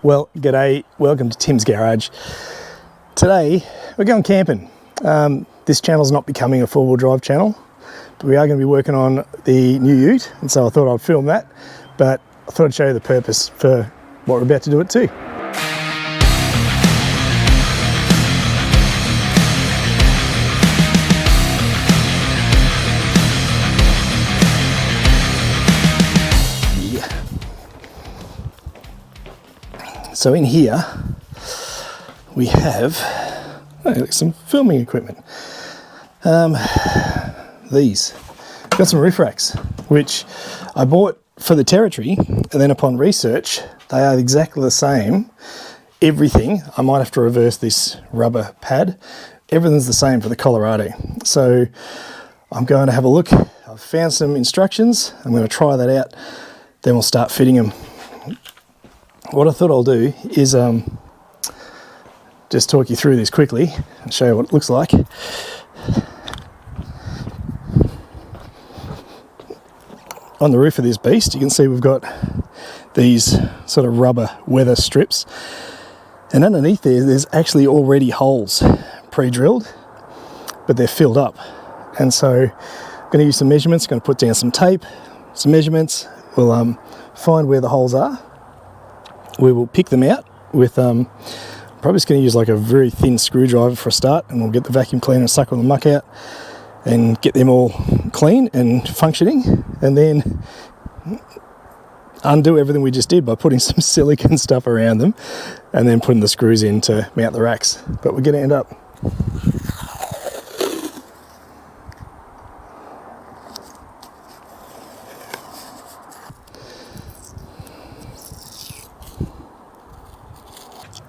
Well, g'day, welcome to Tim's Garage. Today we're going camping. This channel's not becoming a four-wheel drive channel, but we are going to be working on the new ute, and so I thought I'd film that, but I thought I'd show you the purpose for what we're about to do it too. So in here we have some filming equipment. These, got some roof racks, which I bought for the territory, and then upon research, they are exactly the same. Everything, I might have to reverse this rubber pad. Everything's the same for the Colorado. So I'm going to have a look. I've found some instructions. I'm going to try that out. Then we'll start fitting them. What I thought I'll do is just talk you through this quickly and show you what it looks like. On the roof of this beast, you can see we've got these sort of rubber weather strips, and underneath there's actually already holes pre-drilled, but they're filled up. And so I'm going to use some measurements, going to put down some tape, some measurements. We'll find where the holes are. We will pick them out with, probably just going to use like a very thin screwdriver for a start, and we'll get the vacuum cleaner and suck all the muck out and get them all clean and functioning, and then undo everything we just did by putting some silicone stuff around them and then putting the screws in to mount the racks. But we're going to end up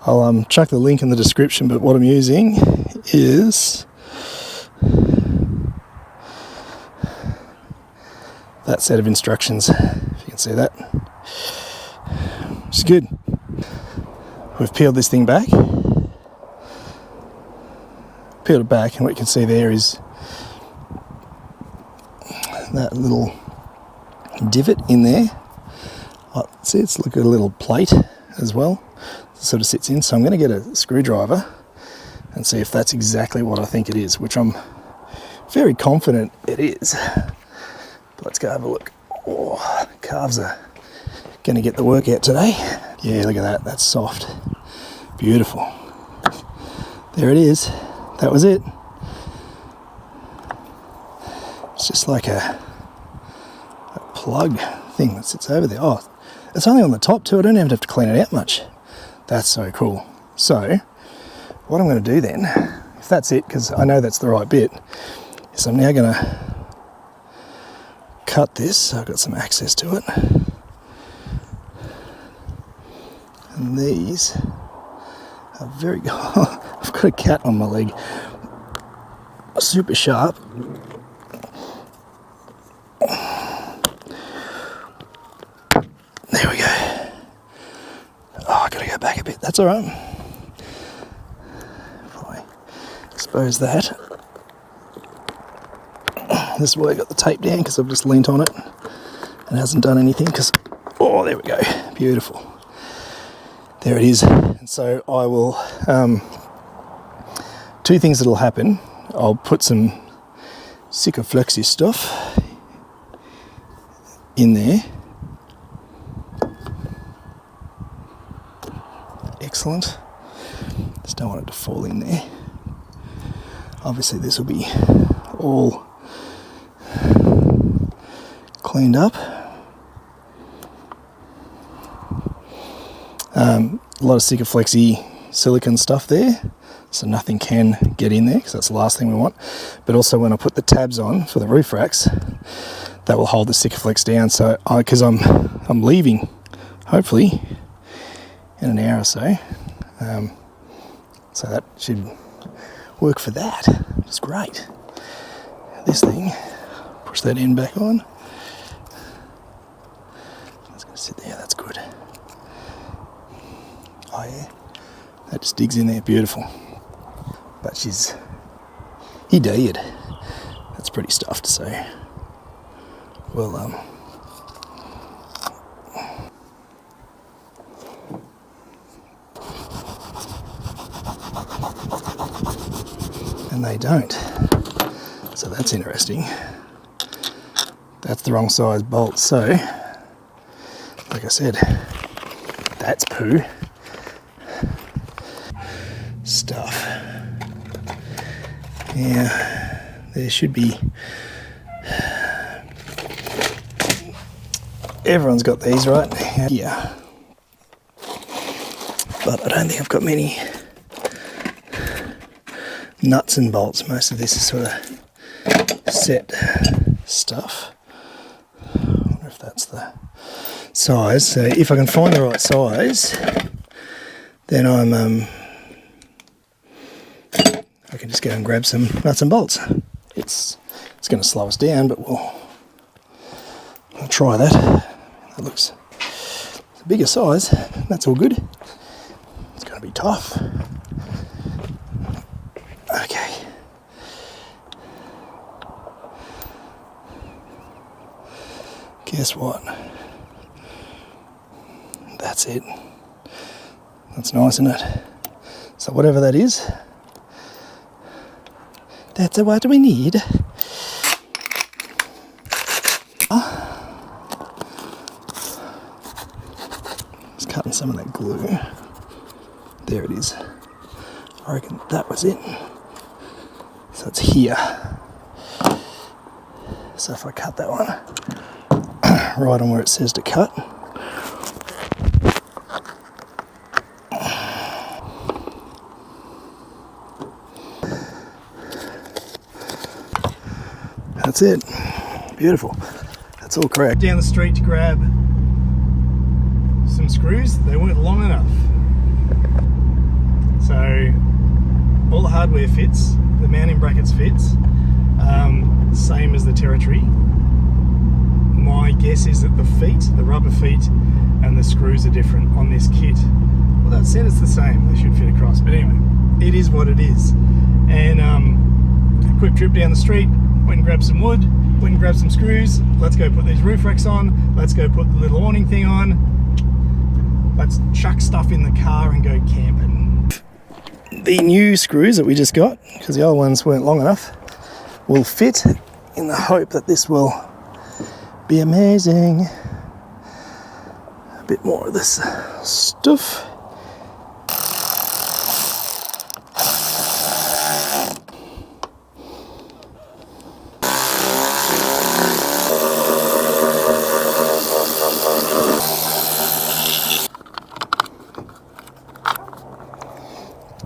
I'll chuck the link in the description, but what I'm using is that set of instructions, if you can see that. Which is good. We've peeled this thing back. Peeled it back, and what you can see there is that little divot in there. Oh, see, it's like a little plate as well. Sort of sits in, so I'm going to get a screwdriver and see if that's exactly what I think it is, which I'm very confident it is. But let's go have a look. Oh, calves are going to get the work out today. Yeah, look at that, that's soft. Beautiful. There it is. That was it. It's just like a plug thing that sits over there. Oh, it's only on the top too, I don't even have to clean it out much. That's so cool. So what I'm going to do then, if that's it, because I know that's the right bit, is I'm now going to cut this so I've got some access to it. And these are very, I've got a cat on my leg, super sharp. There we go. Oh, I gotta go back a bit. That's all right. If I expose that. This is why I got the tape down, because I've just leant on it and it hasn't done anything. Because, oh, there we go. Beautiful. There it is. And so I will. Two things that'll happen. I'll put some Sikaflexi stuff in there. Excellent. Just don't want it to fall in there. Obviously this will be all cleaned up. A lot of Sikaflexi silicone stuff there, so nothing can get in there, because that's the last thing we want. But also when I put the tabs on for the roof racks, that will hold the Sikaflex down. So because I'm leaving, hopefully in an hour or so, so that should work for that. It's great. This thing, push that end back on. It's going to sit there. That's good. Oh yeah, that just digs in there. Beautiful. But he did. That's pretty stuffed. So we'll and they don't. So that's interesting. That's the wrong size bolt. So, like I said, that's poo. Stuff. Yeah, there should be. Everyone's got these, right? Yeah. But I don't think I've got many nuts and bolts. Most of this is sort of set stuff. I wonder if that's the size. So if I can find the right size, then I can just go and grab some nuts and bolts. It's going to slow us down, but we'll try that. That looks a bigger size. That's all good. It's going to be tough. Okay. Guess what? That's it. That's nice, isn't it? So whatever that is, that's what we need. Just cutting some of that glue. There it is. I reckon that was it. So it's here. So if I cut that one right on where it says to cut. That's it. Beautiful. That's all correct. Down the street to grab some screws. They weren't long enough. So all the hardware fits. The mounting brackets fits. Same as the Territory. My guess is that the feet, the rubber feet, and the screws are different on this kit. Well, that said, it's the same. They should fit across. But anyway, it is what it is. And a quick trip down the street. Went and grabbed some wood, went and grabbed some screws. Let's go put these roof racks on. Let's go put the little awning thing on. Let's chuck stuff in the car and go camping. The new screws that we just got, because the old ones weren't long enough, will fit in the hope that this will be amazing. A bit more of this stuff.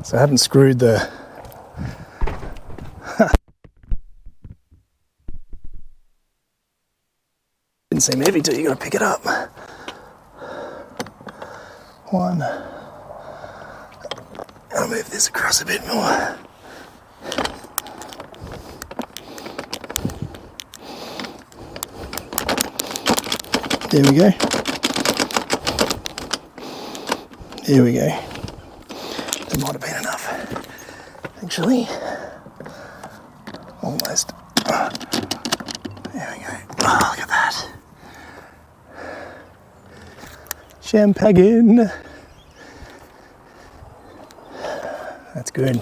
So I haven't screwed the didn't seem heavy till you got to pick it up. One. I'll move this across a bit more. There we go. There we go. That might have been enough. Actually, almost. There we go. Oh, look at that. Champagne. That's good.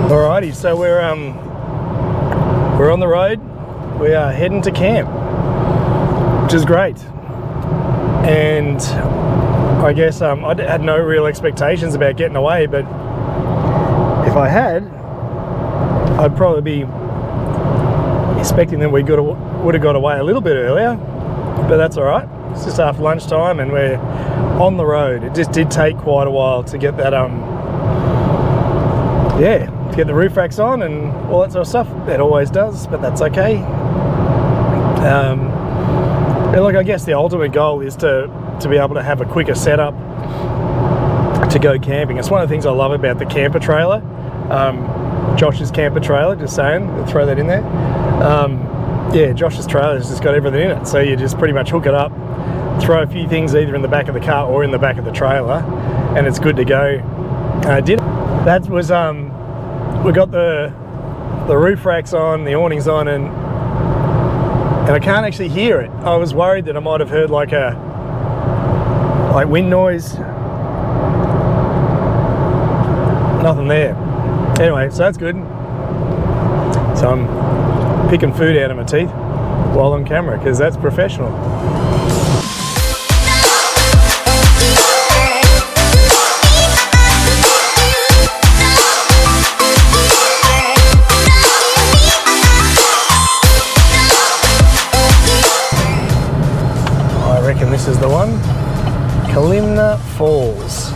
Alrighty, so we're on the road. We are heading to camp, which is great. And I guess I had no real expectations about getting away, but If I had, I'd probably be expecting that we would have got away a little bit earlier, but that's all right. It's just after lunchtime and we're on the road. It just did take quite a while to get that, yeah, to get the roof racks on and all that sort of stuff. It always does, but that's okay. And look, I guess the ultimate goal is to be able to have a quicker setup to go camping. It's one of the things I love about the camper trailer. Josh's camper trailer, just saying, I'll throw that in there. Yeah, Josh's trailer has just got everything in it. So you just pretty much hook it up, throw a few things either in the back of the car or in the back of the trailer, and it's good to go. That was, we got the roof racks on, the awnings on, and I can't actually hear it. I was worried that I might have heard like wind noise. Nothing there. Anyway, so that's good. So I'm picking food out of my teeth while on camera because that's professional. I reckon this is the one. Kalimna Falls.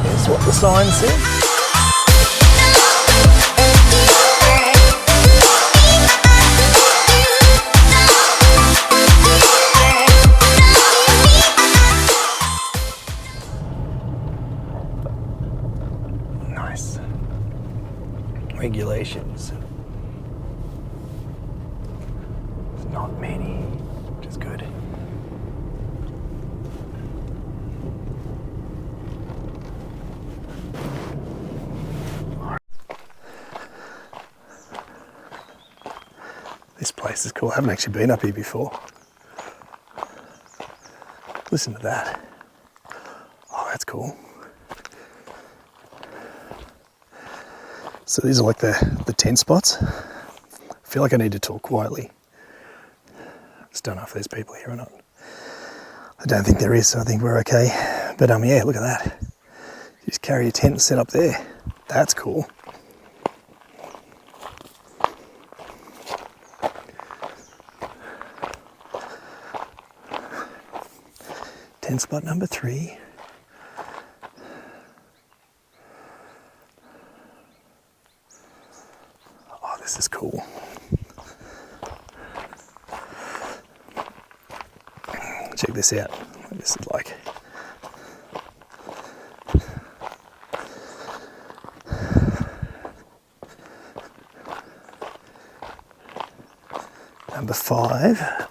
Here's what the sign said. Nice. Regulations. There's not many, which is good. This place is cool. I haven't actually been up here before. Listen to that. Oh, that's cool. So these are like the tent spots. I feel like I need to talk quietly. I just don't know if there's people here or not. I don't think there is, so I think we're okay. But yeah, look at that. You just carry your tent and set up there. That's cool. Tent spot number 3. Oh, this is cool. Check this out. What this is like. Number 5.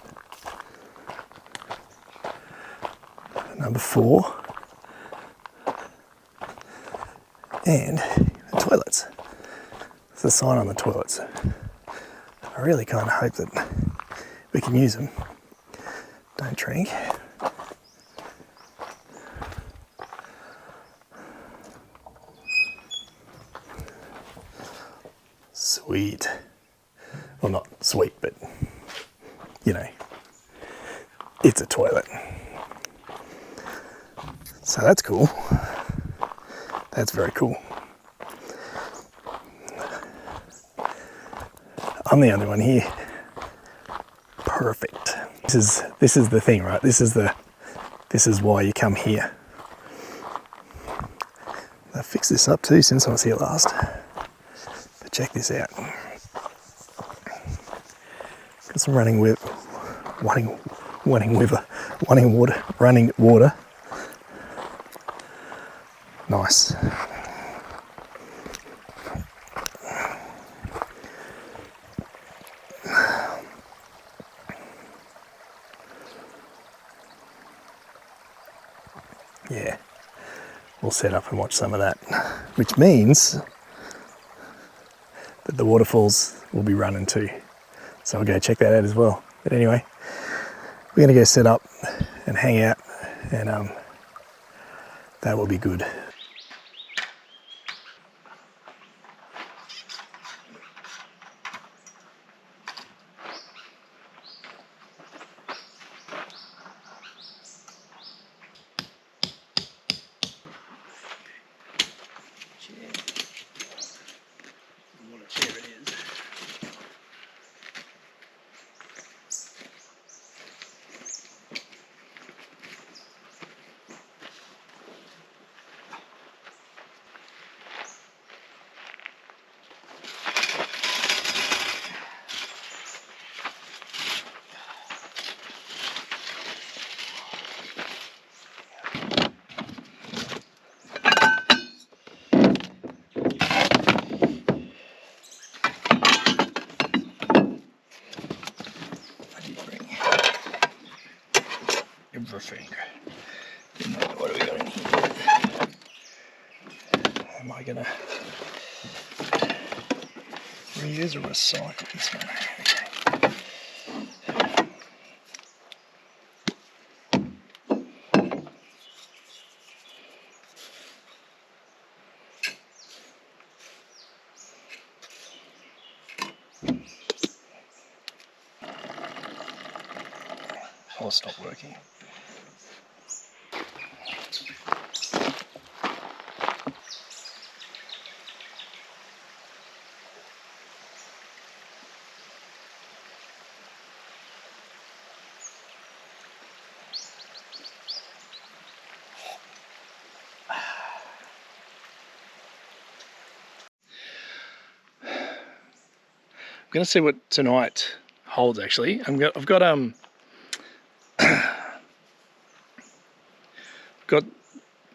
Number 4, and the toilets. There's a sign on the toilets. I really kind of hope that we can use them. Don't drink. Sweet. Well, not sweet, but you know, it's a toilet. So that's cool. That's very cool. I'm the only one here. Perfect. This is the thing, right? This is why you come here. I fixed this up too since I was here last. But check this out. Got some running water. Nice. Yeah, we'll set up and watch some of that, which means that the waterfalls will be running too. So I'll go check that out as well. But anyway, we're gonna go set up and hang out, and that will be good. they're gonna reuse or recycle this one. Okay. I'll stop working. I'm going to see what tonight holds. Actually, I've got got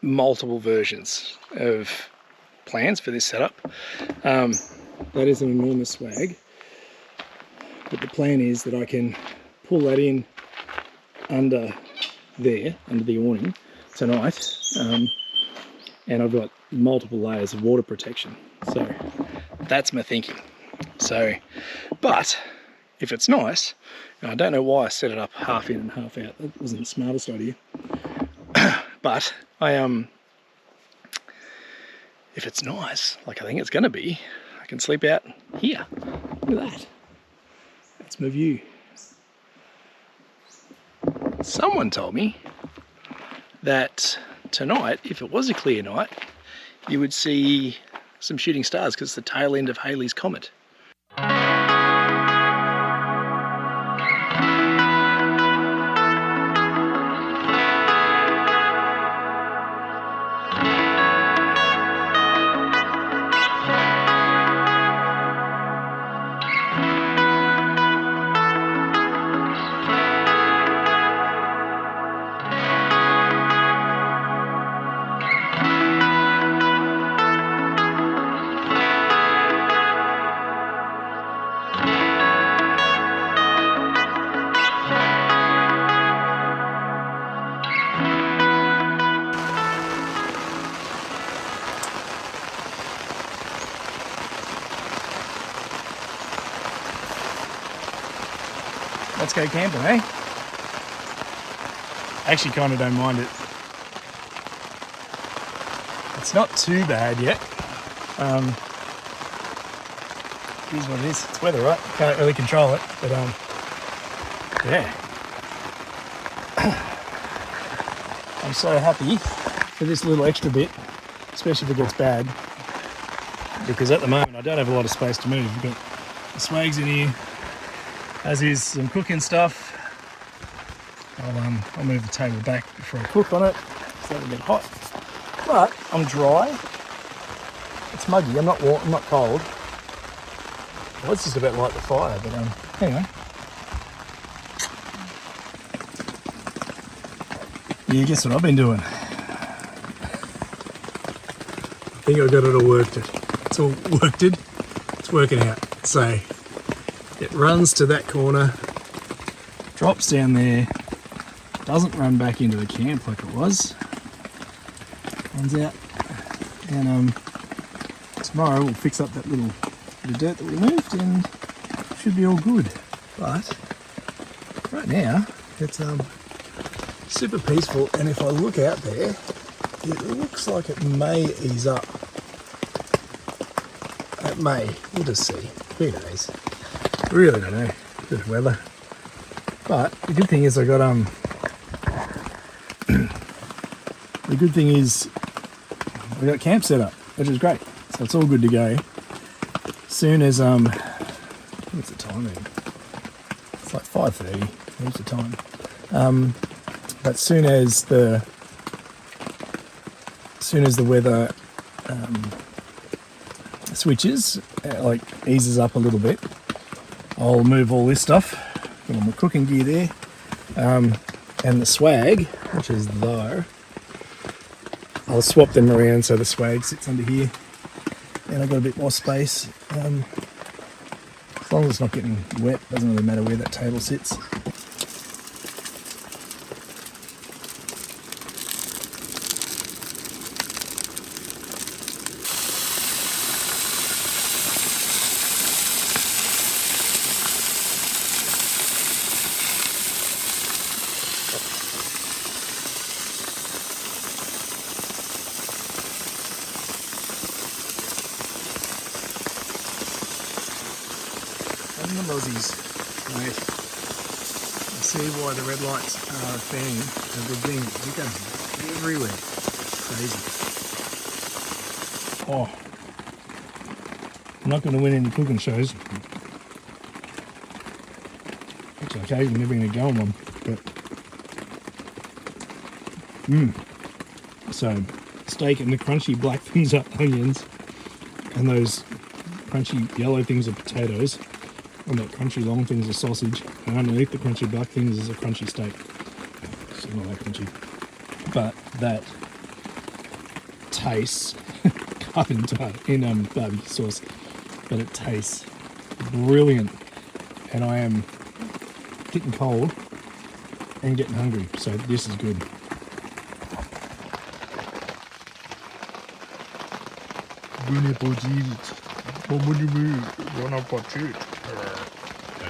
multiple versions of plans for this setup. That is an enormous swag, but the plan is that I can pull that in under there, under the awning tonight, and I've got multiple layers of water protection. So that's my thinking. So, but if it's nice, I don't know why I set it up half in and half out. That wasn't the smartest idea. But if it's nice, like I think it's going to be, I can sleep out here. Look at that. That's my view. Someone told me that tonight, if it was a clear night, you would see some shooting stars because it's the tail end of Halley's Comet. Let's go camping, eh? I actually kind of don't mind it. It's not too bad yet. Here's what it is. It's weather, right? Can't really control it, but yeah. I'm so happy for this little extra bit, especially if it gets bad, because at the moment I don't have a lot of space to move. We've got the swags in here, as is some cooking stuff. I'll move the table back before I cook on it, so it'll get hot. But I'm dry. It's muggy. I'm not warm. I'm not cold. Well, it's just about to light the fire, but anyway. Yeah, guess what I've been doing? I think I've got it all worked. It's all worked. It's working out. So it runs to that corner, drops down there, doesn't run back into the camp like it was, runs out, and tomorrow we'll fix up that little bit of dirt that we moved and should be all good. But right now it's super peaceful, and if I look out there, it looks like it may ease up. It may. We'll just see. Who knows? Really don't know. Bit of weather. But the good thing is I got the good thing is we got camp set up, which is great. So it's all good to go. Soon as what's the time then? It's like 5:30. What's the time? But soon as the weather switches, like eases up a little bit, I'll move all this stuff, got all my cooking gear there, and the swag, which is there, I'll swap them around so the swag sits under here, and I've got a bit more space. As long as it's not getting wet, doesn't really matter where that table sits. the mozzies, mate. I see why the red lights are a thing of the thing. Look at them everywhere. Crazy. Oh, I'm not going to win any cooking shows. Actually, occasionally never going to go on one. But so steak and the crunchy black things are onions, and those crunchy yellow things are potatoes, and that crunchy long things are sausage, and underneath the crunchy black things is a crunchy steak. It's not that crunchy, but that tastes covered in barbecue sauce, but it tastes brilliant, and I am getting cold and getting hungry, so this is good.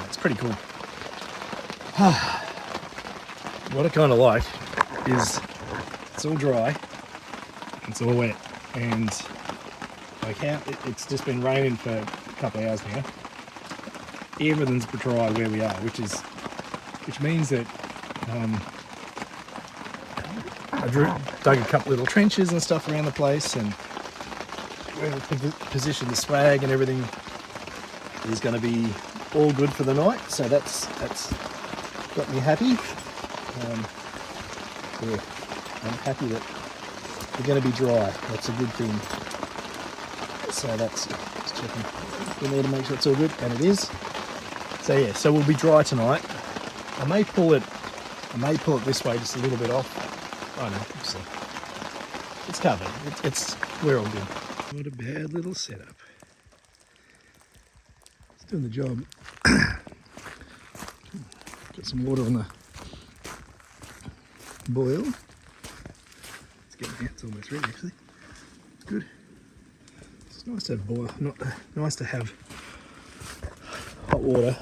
It's pretty cool. What I kind of like is it's all dry, it's all wet, and like how it's just been raining for a couple of hours now. Everything's dry where we are, which means that I dug a couple little trenches and stuff around the place, and where we position the swag and everything is going to be all good for the night. So that's got me happy. Yeah, I'm happy that we're going to be dry. That's a good thing. So that's just checking. We need to make sure it's all good, and it is. So yeah, so we'll be dry tonight. I may pull it this way just a little bit off. I don't know, we'll see. It's covered. We're all good. Not a bad little setup. It's doing the job. Got some water on the boil. It's getting there. It's almost ready actually. Good. It's nice to have boil. Nice to have hot water.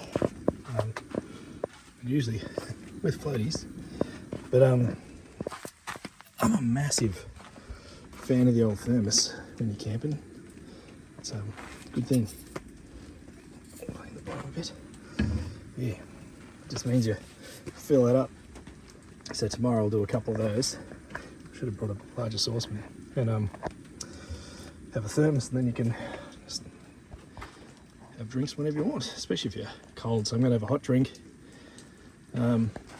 Usually with floaties, but I'm a massive fan of the old thermos when you're camping. It's a good thing. Clean the bottom a bit. Yeah, it just means you fill it up. So tomorrow I'll do a couple of those. Should have brought a larger saucepan and have a thermos, and then you can just have drinks whenever you want, especially if you're cold. So I'm going to have a hot drink.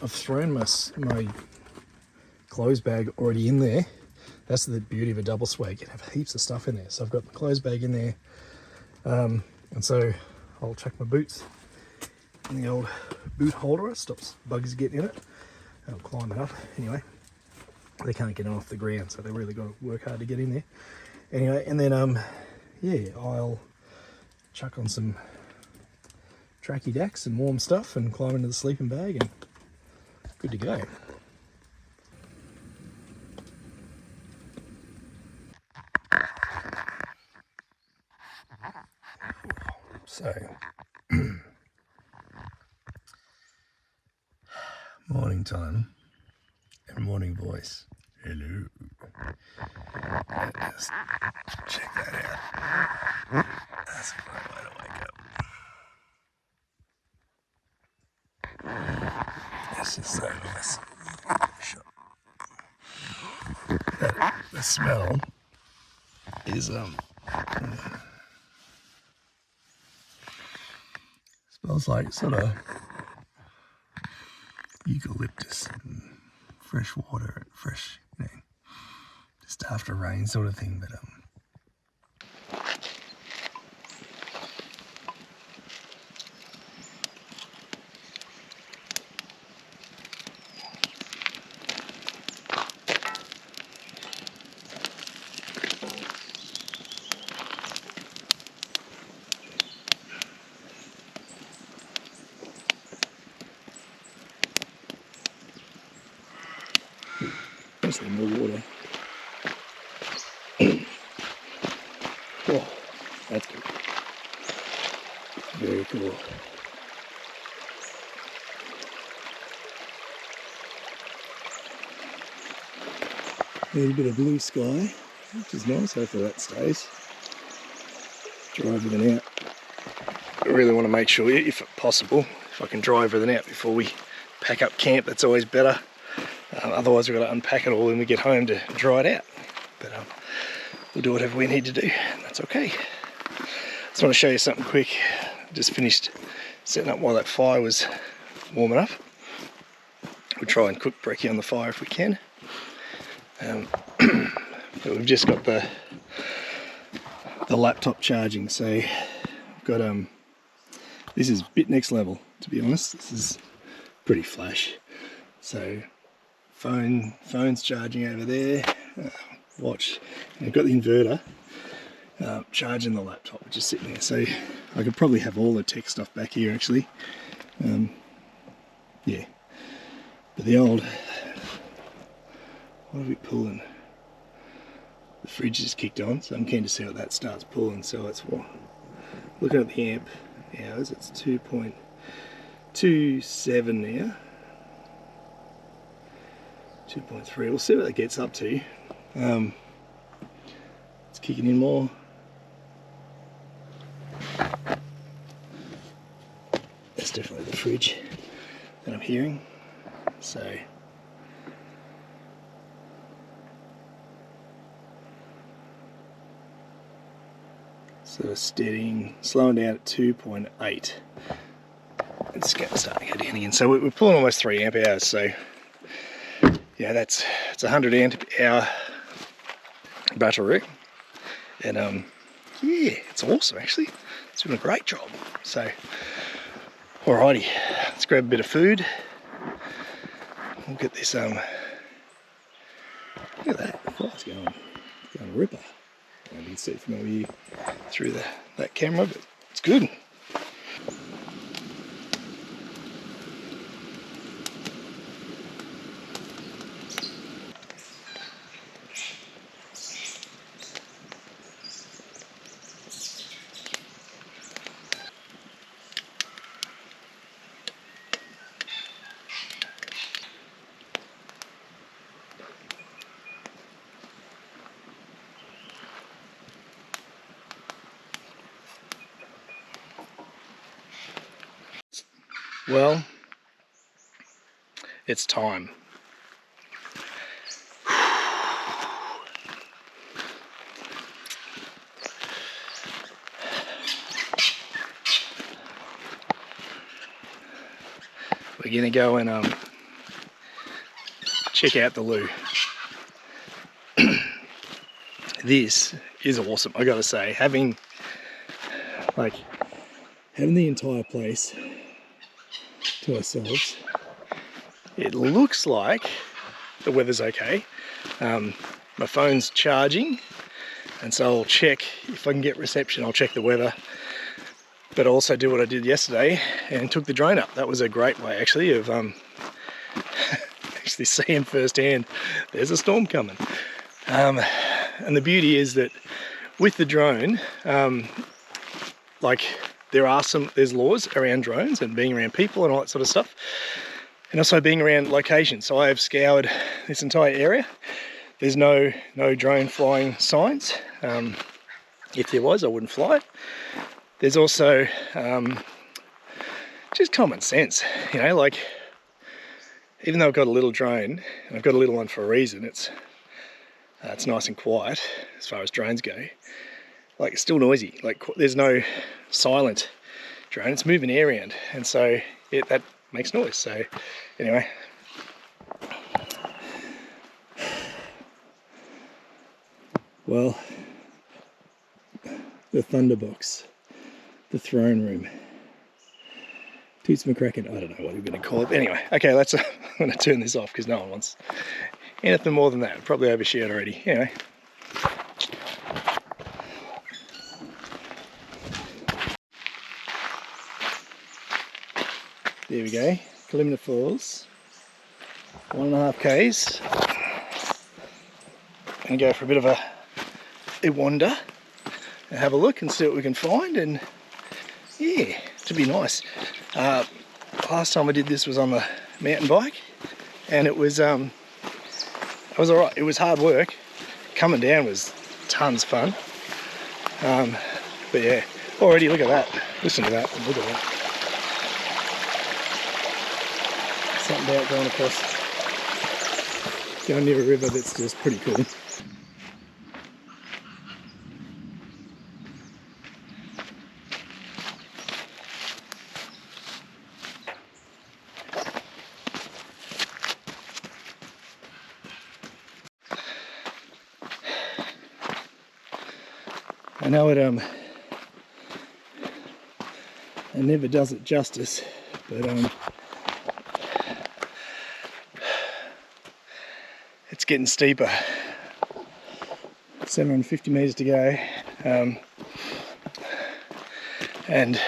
I've thrown my clothes bag already in there. That's the beauty of a double swag. You can have heaps of stuff in there. So I've got my clothes bag in there, and so I'll chuck my boots in the old boot holder. It stops bugs getting in it. I'll climb it up. Anyway, they can't get off the ground, so they really got to work hard to get in there. Anyway, and then yeah, I'll chuck on some tracky dacks and warm stuff and climb into the sleeping bag and good to go. So, morning time and morning voice. Hello. Let's check that out. That's a great way to wake up. It's just so nice. The smell is smells like sort of eucalyptus and fresh water and fresh, just after rain sort of thing. But there's more water. Oh, that's good. Very cool. A little bit of blue sky, which is nice. Hopefully that stays. Dry everything out. I really want to make sure, if possible, if I can dry everything out before we pack up camp, that's always better. Otherwise we've got to unpack it all when we get home to dry it out. But we'll do whatever we need to do, and that's okay. Just want to show you something quick. Just finished setting up while that fire was warm enough. We'll try and cook brekkie on the fire if we can. But we've just got the laptop charging, so I've got this is a bit next level, to be honest. This is pretty flash. So phone's charging over there, watch, and I've got the inverter charging the laptop, which is sitting there. So I could probably have all the tech stuff back here actually. Yeah, but the old, what are we pulling? The fridge just kicked on, so I'm keen to see what that starts pulling. So it's what, looking at the amp hours, it's 2.27 now. 2.3, we'll see what that gets up to. It's kicking in more. That's definitely the fridge that I'm hearing. So steadying, slowing down at 2.8. It's starting to go down again. So we're pulling almost 3 amp hours. So yeah, it's 100 amp hour battery, and yeah, it's awesome actually. It's doing a great job. So alrighty, let's grab a bit of food. We'll get this. Look at that, the fly's going ripper. You can see it from over here through that camera, but it's good. Well, it's time. We're gonna go and check out the loo. This is awesome, I gotta say. Having the entire place to ourselves. It looks like the weather's okay. My phone's charging, and so I'll check if I can get reception. I'll check the weather, but also do what I did yesterday and took the drone up. That was a great way actually of actually seeing firsthand there's a storm coming. And the beauty is that with the drone, there's laws around drones and being around people and all that sort of stuff, and also being around locations. So I have scoured this entire area. There's no drone flying signs. If there was, I wouldn't fly it. There's also just common sense, you know, like even though I've got a little drone, and I've got a little one for a reason, it's nice and quiet as far as drones go. Like, it's still noisy. Like, there's no silent drone, it's moving air around, and so that makes noise. So anyway, well, the Thunderbox, the throne room, Toots McCracken, I don't know what we're going to call it. Anyway, okay, I'm going to turn this off because no one wants anything more than that. Probably overshared already. Anyway. There we go, Kalimna Falls, 1.5 k's. Gonna go for a bit of a wander and have a look and see what we can find, and yeah, to be nice. Last time I did this was on the mountain bike, and it was alright. It was hard work. Coming down was tons fun. But yeah, Already, look at that. Listen to that. Look at that. Something about going near a river that's just pretty cool. I know it never does it justice, but it's getting steeper. 750 meters to go, and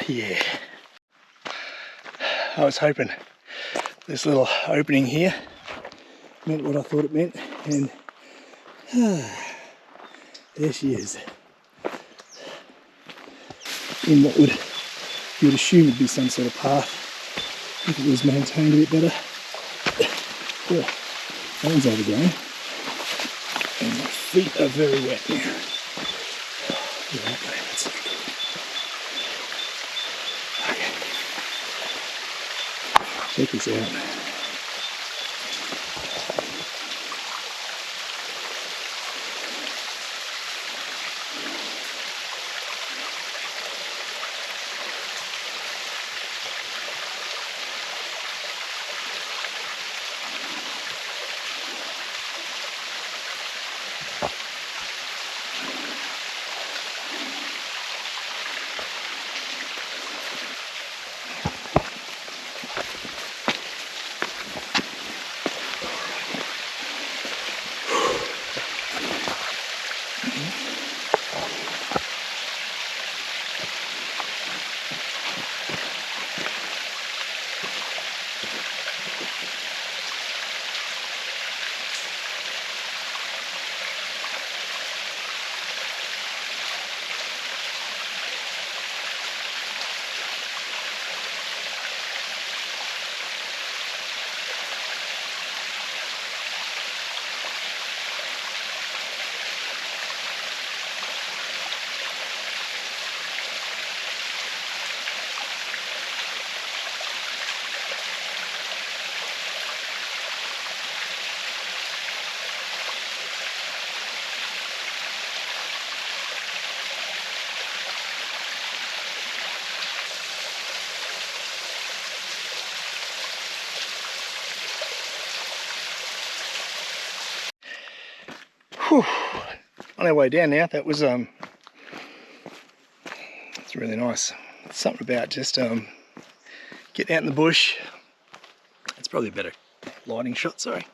yeah, I was hoping this little opening here meant what I thought it meant, and there she is, in what you would assume would be some sort of path if it was maintained a bit better. Yeah, that one's overgrown, and my feet are very wet now. Yeah, okay, that's so cool. Okay, check this out. Whew. On our way down now, that was it's really nice. It's something about just getting out in the bush. It's probably a better lighting shot, sorry.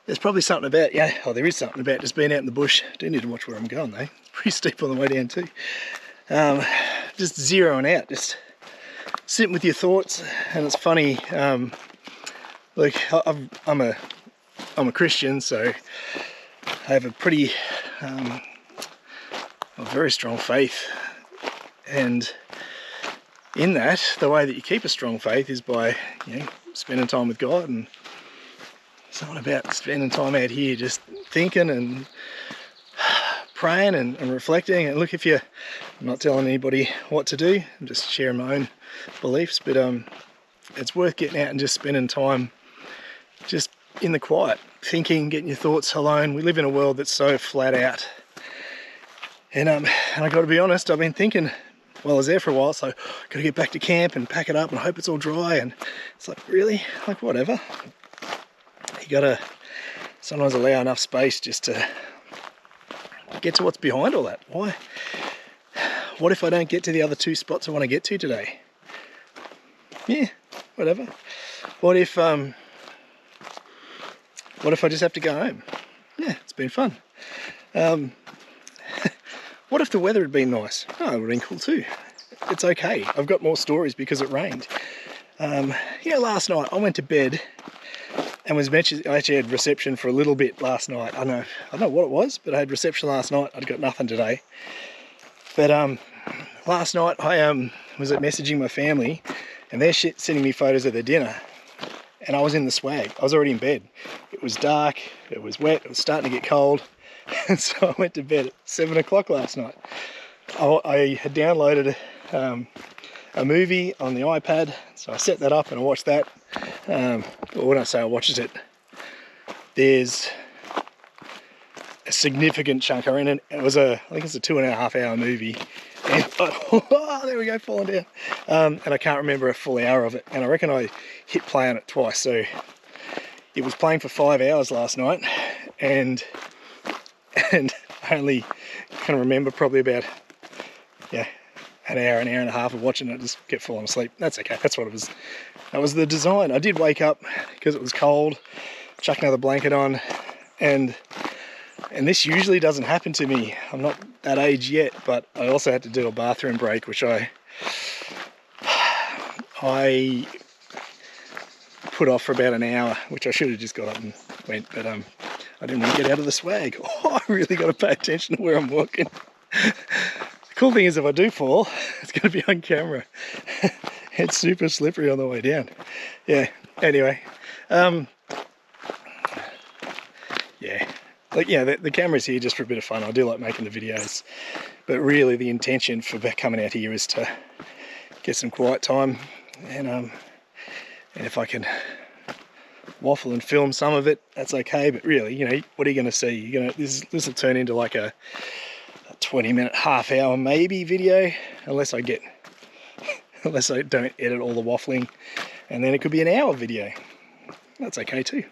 There's probably something about, there is something about just being out in the bush. Do need to watch where I'm going though. Pretty steep on the way down too. Just zeroing out, just sitting with your thoughts. And it's funny, look, I'm a Christian, so I have a pretty, a very strong faith, and in that, the way that you keep a strong faith is by, spending time with God, and something about spending time out here just thinking and praying and reflecting. And look, I'm not telling anybody what to do, I'm just sharing my own beliefs, but it's worth getting out and just spending time just in the quiet, thinking, getting your thoughts alone. We live in a world that's so flat out, and I got to be honest, I've been thinking, well, I was there for a while, so I've got to get back to camp and pack it up and hope it's all dry, and it's like, really, like, whatever. You got to sometimes allow enough space just to get to what's behind all that. Why? What if I don't get to the other two spots I want to get to today? Yeah, whatever. What if I just have to go home? Yeah, it's been fun. What if the weather had been nice? Oh, it would have been cool too. It's okay. I've got more stories because it rained. Last night I went to bed and was mentioned, I actually had reception for a little bit last night. I don't know what it was, but I had reception last night. I'd got nothing today. But last night I was messaging my family, and they're sending me photos of their dinner. and I was in the swag. I was already in bed. It was dark, it was wet, it was starting to get cold, and so I went to bed at 7 o'clock last night. I had downloaded a movie on the iPad, so I set that up and I watched that. Well, when I say I watched it, there's a significant chunk. I think it's a 2.5 hour movie, and oh, there we go, falling down. And I can't remember a full hour of it, and I reckon I hit play on it twice. So it was playing for 5 hours last night, and I only can remember probably about an hour and a half of watching it, just get falling asleep. That's okay, that's what it was. That was the design. I did wake up because it was cold, chuck another blanket on, and this usually doesn't happen to me. I'm not that age yet, but I also had to do a bathroom break, which I put off for about an hour, which I should have just got up and went, but I didn't want to get out of the swag. Oh, I really got to pay attention to where I'm walking. The cool thing is, if I do fall, it's going to be on camera. It's super slippery on the way down. Yeah, anyway. Yeah. Like, yeah, the camera's here just for a bit of fun. I do like making the videos, but really the intention for coming out here is to get some quiet time, and if I can waffle and film some of it, that's okay. But really, you know, what are you going to see? This will turn into like a 20-minute, half-hour maybe video, unless I don't edit all the waffling, and then it could be an hour video. That's okay too.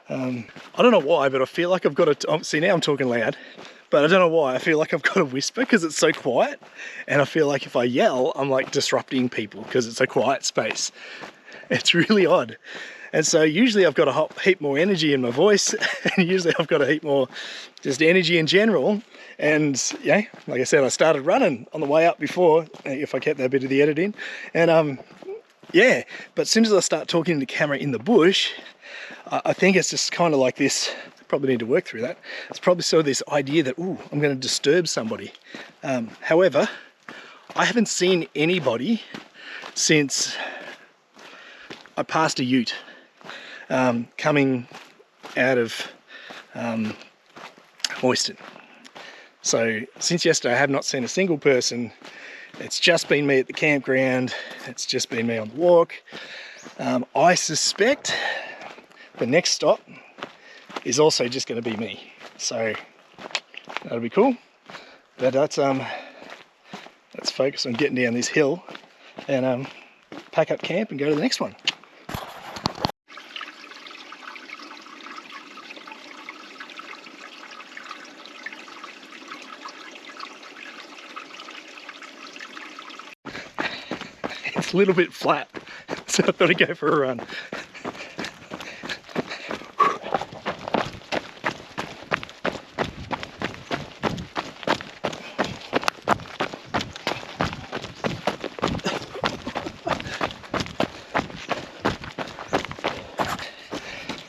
I don't know why, but I feel like I've got to see, now I'm talking loud, but I don't know why I feel like I've got to whisper because it's so quiet, and I feel like if I yell I'm like disrupting people because it's a quiet space. It's really odd. And so usually I've got a heap more energy in my voice, and usually I've got a heap more just energy in general. And yeah, like I said, I started running on the way up before, if I kept that bit of the edit in. And yeah, but as soon as I start talking to the camera in the bush, I think it's just kind of like this, probably need to work through that. It's probably sort of this idea that, ooh, I'm going to disturb somebody. However, I haven't seen anybody since I passed a ute coming out of Moyston. So since yesterday I have not seen a single person. It's just been me at the campground, it's just been me on the walk. I suspect the next stop is also just going to be me, so that'll be cool. But let's focus on getting down this hill and pack up camp and go to the next one. It's a little bit flat, so I thought I'd go for a run.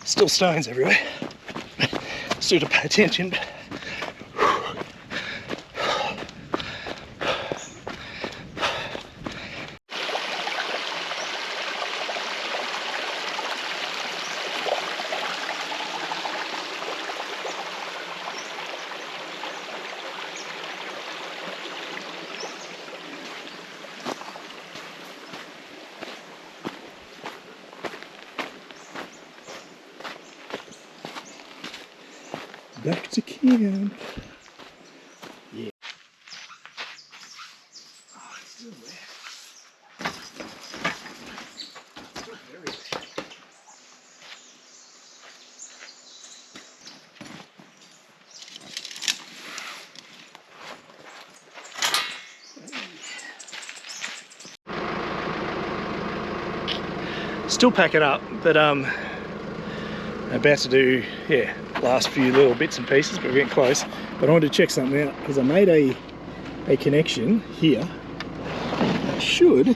Still stones everywhere. Still to pay attention. Back to camp. Yeah. Oh, it's still wet. Still very wet. Still packing up, but about to do, yeah, last few little bits and pieces, but we're getting close. But I wanted to check something out because I made a connection here that should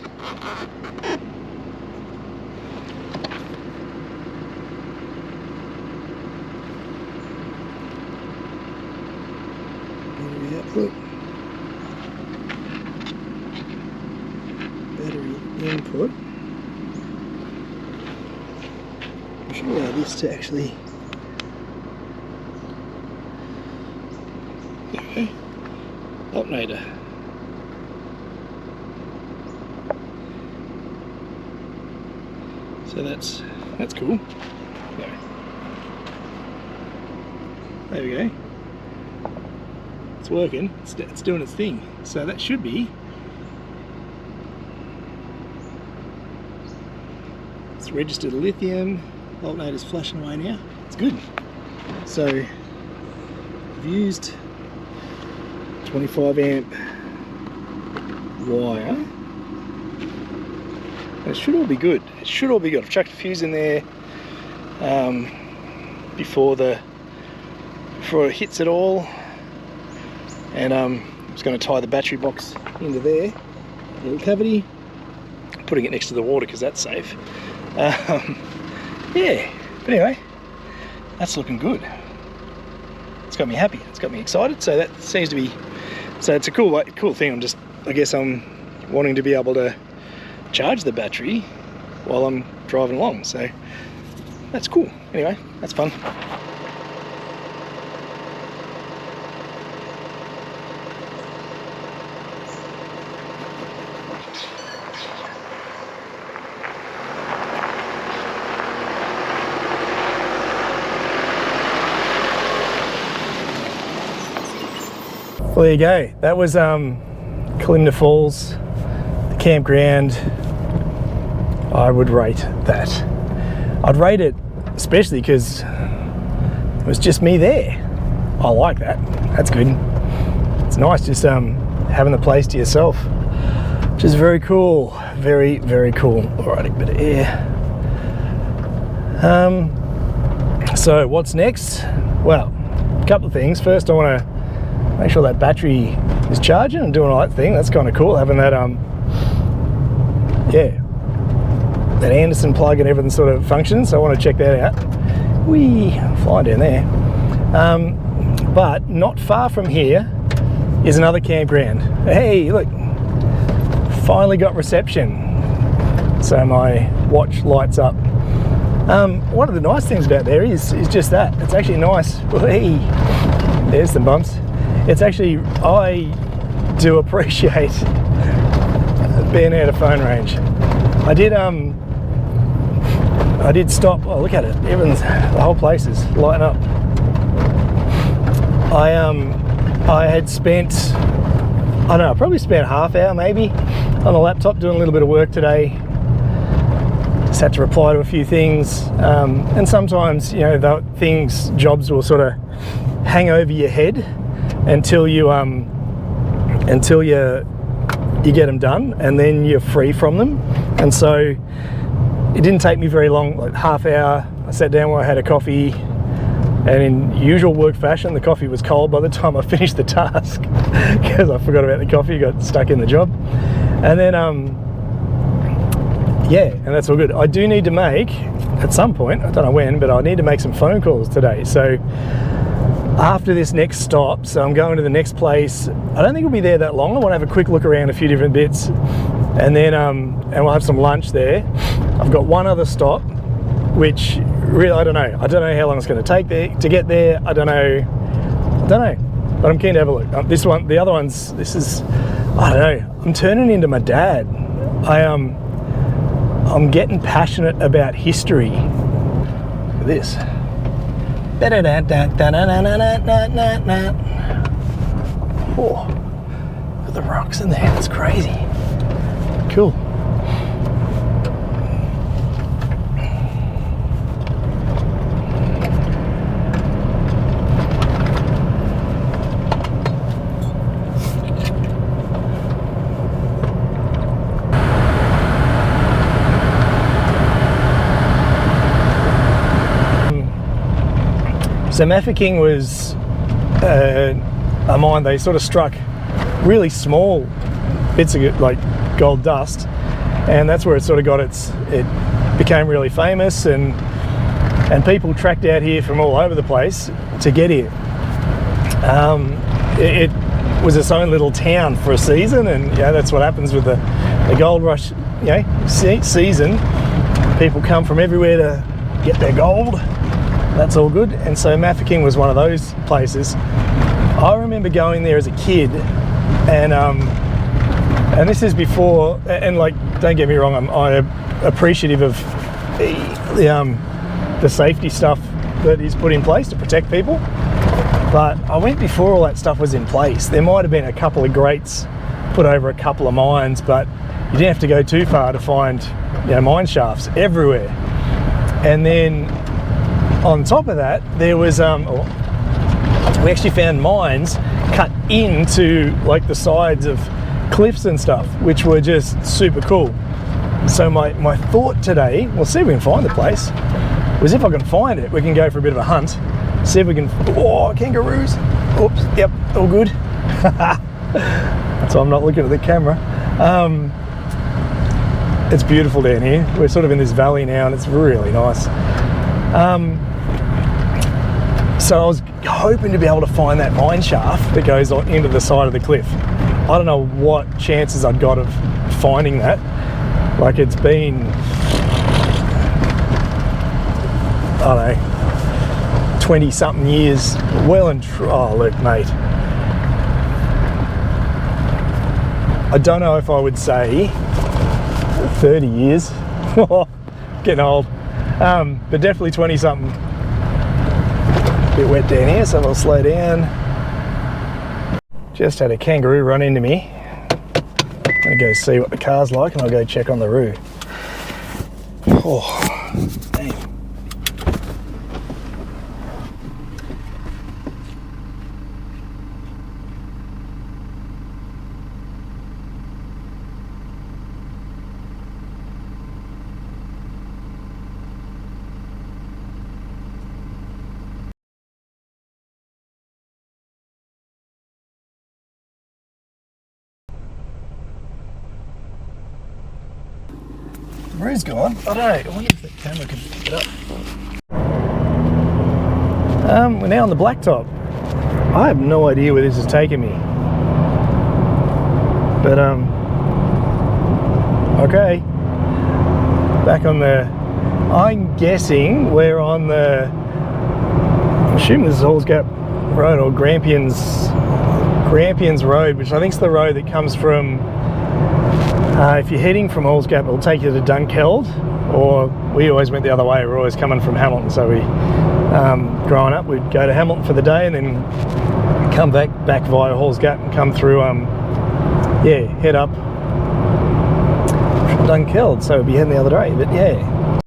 output, battery input. should allow this to actually... There we go. Alternator. So that's cool. There we go. It's working. It's doing its thing. So that should be. It's registered lithium. Alternator's flashing away now. It's good. So I've used 25 amp wire. It should all be good. It should all be good. I've chucked a fuse in there before it hits it all, and I'm just going to tie the battery box into there, little cavity, putting it next to the water because that's safe. Yeah, but anyway, that's looking good. It's got me happy. It's got me excited. So that seems to be. So it's a cool thing. I guess I'm wanting to be able to charge the battery while I'm driving along, so that's cool. Anyway, that's fun. Well, there you go. That was Kalimna Falls, the campground. I would rate that. I'd rate it especially because it was just me there. I like that. That's good. It's nice just having the place to yourself, which is very cool. Very, very cool. Alrighty, a bit of air. So what's next? Well, a couple of things. First, I want to make sure that battery is charging and doing all that thing. That's kind of cool, having that yeah, that Anderson plug and everything sort of functions. So I want to check that out. Whee, flying down there. But not far from here is another campground. Hey, look, finally got reception. So my watch lights up. One of the nice things about there is just that. It's actually nice. Hey, there's some bumps. It's actually, I do appreciate being out of phone range. I did stop. Oh, look at it. The whole place is lighting up. I had spent, I don't know, I probably spent a half hour maybe on the laptop doing a little bit of work today. Just had to reply to a few things, and sometimes, you know, jobs will sort of hang over your head until you get them done, and then you're free from them. And so it didn't take me very long, like half hour. I sat down while I had a coffee, and in usual work fashion, the coffee was cold by the time I finished the task because I forgot about the coffee, got stuck in the job. And then yeah, and that's all good. I do need to make, at some point, I don't know when, but I need to make some phone calls today. So after this next stop, so I'm going to the next place. I don't think we'll be there that long. I want to have a quick look around a few different bits, and then and we'll have some lunch there. I've got one other stop, which really I don't know how long it's going to take to get there. I don't know, but I'm keen to have a look. This one, the other ones, this is, I don't know, I'm turning into my dad. I'm getting passionate about history. Look at this. Oh, look at the rocks in there. That's crazy. Cool. So Mafeking was a mine. They sort of struck really small bits of like gold dust, and that's where it sort of got it became really famous, and people tracked out here from all over the place to get here. It was its own little town for a season, and that's what happens with the gold rush season. People come from everywhere get their gold. That's all good. And so Mafeking was one of those places. I remember going there as a kid, and this is before, and like, don't get me wrong, I'm appreciative of the safety stuff that is put in place to protect people. But I went before all that stuff was in place. There might have been a couple of grates put over a couple of mines, but you didn't have to go too far to find, you know, mine shafts everywhere. And then on top of that, there was we actually found mines cut into like the sides of cliffs and stuff, which were just super cool. So my thought today, we'll see if we can find the place, was if I can find it, we can go for a bit of a hunt, see if we can, oh, kangaroos, oops, yep, all good. So I'm not looking at the camera. It's beautiful down here. We're sort of in this valley now and it's really nice. So I was hoping to be able to find that mine shaft that goes into the side of the cliff. I don't know what chances I'd got of finding that. Like, it's been, I don't know, 20 something years, well and oh look mate, I don't know if I would say 30 years, getting old, but definitely 20 something. Bit wet down here, so I'll slow down. Just had a kangaroo run into me. I'm gonna go see what the car's like and I'll go check on the roo. Oh, damn. The roo's gone. I don't know. I wonder if the camera can pick it up. We're now on the blacktop. I have no idea where this is taking me. But okay. Back on the, I'm guessing we're on the, I'm assuming this is Halls Gap Road or Grampians Road, which I think is the road that comes from, if you're heading from Halls Gap, it'll take you to Dunkeld, or we always went the other way. We're always coming from Hamilton, so we, growing up, we'd go to Hamilton for the day and then come back via Halls Gap and come through, yeah, head up from Dunkeld, so we'd be heading the other way, but yeah.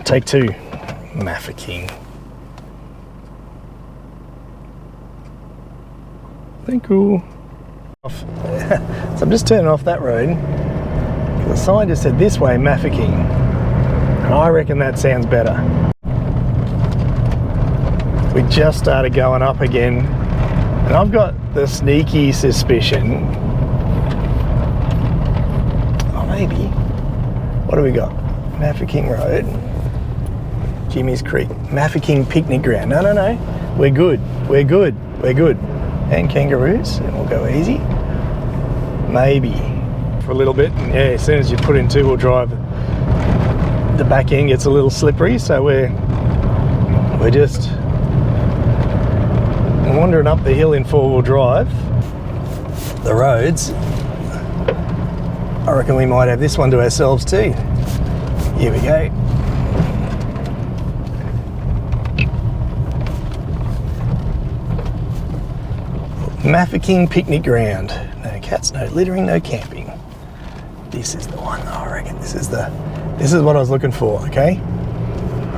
Take two, Mafeking. Thank you. So I'm just turning off that road. The sign just said this way, Mafeking. And I reckon that sounds better. We just started going up again. And I've got the sneaky suspicion. Oh, maybe. What do we got? Mafeking Road. Jimmy's Creek. Mafeking Picnic Ground. No, no, no. We're good. We're good. We're good. And kangaroos, and we'll go easy. Maybe for a little bit, and yeah, as soon as you put in two-wheel drive, the back end gets a little slippery, so we're just wandering up the hill in four-wheel drive. The roads, I reckon we might have this one to ourselves too. Here we go. Mafeking Picnic Ground. No cats, no littering, no camping. This is the one. Oh, I reckon this is what I was looking for, okay?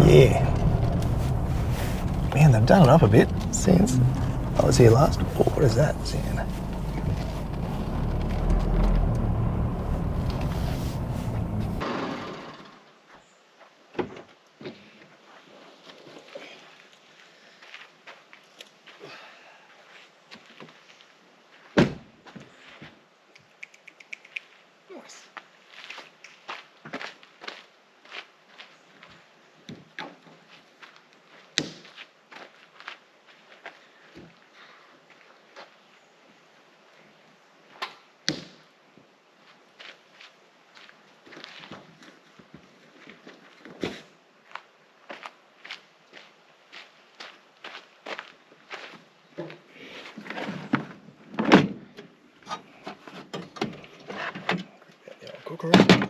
Yeah. Man, they've done it up a bit since I was here last. Oh, what is that? Sand. cucaracha.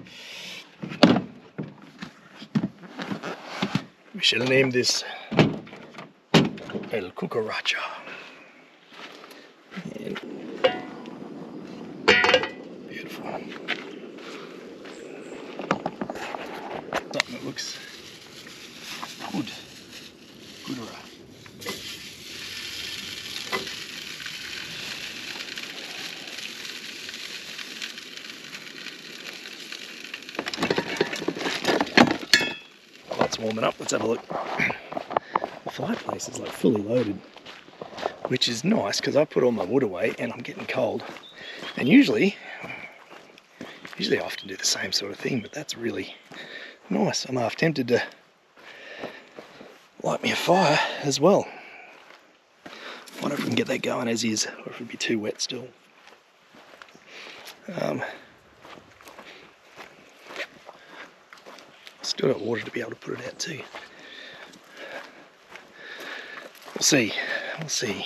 We should have named this El Cucaracha. And beautiful. Something that looks good. Goodera. It's warming up. Let's have a look. The fireplace is like fully loaded, which is nice because I put all my wood away and I'm getting cold. And usually I often do the same sort of thing, but that's really nice. I'm half tempted to light me a fire as well. Wonder if we can get that going as is, or if it'd be too wet still. Still got water to be able to put it out too. We'll see. We'll see.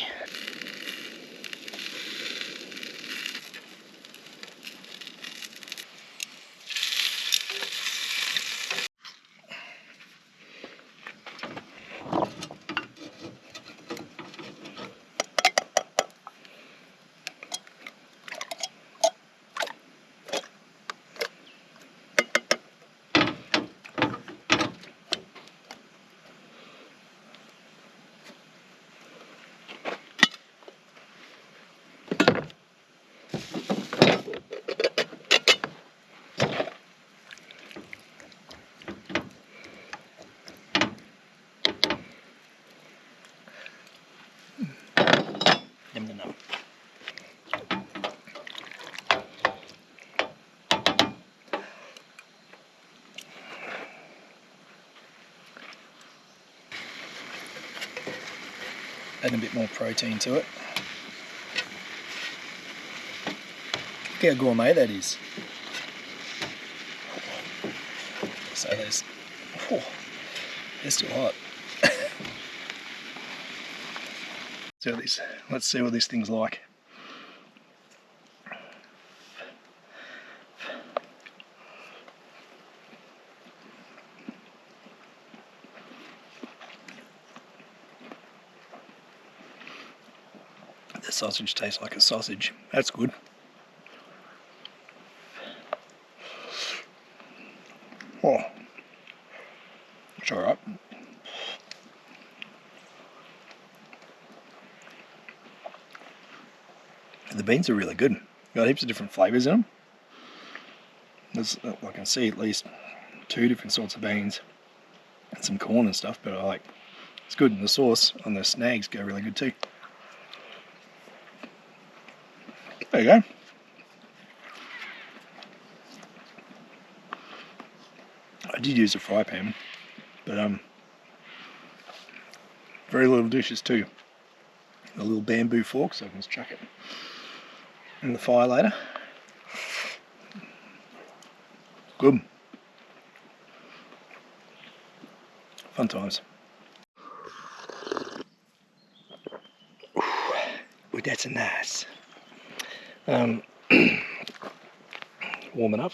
No. Add a bit more protein to it. Look how gourmet that is. So they're still hot. Let's see what this thing's like. The sausage tastes like a sausage. That's good. Oh, it's alright. The beans are really good. Got heaps of different flavours in them. I can see at least 2 different sorts of beans and some corn and stuff, but it's good. And the sauce on the snags go really good too. There you go. I did use a fry pan, but very little dishes too. A little bamboo fork, so I can just chuck it in the fire later. Good. Fun times. Ooh, that's nice. Warming up.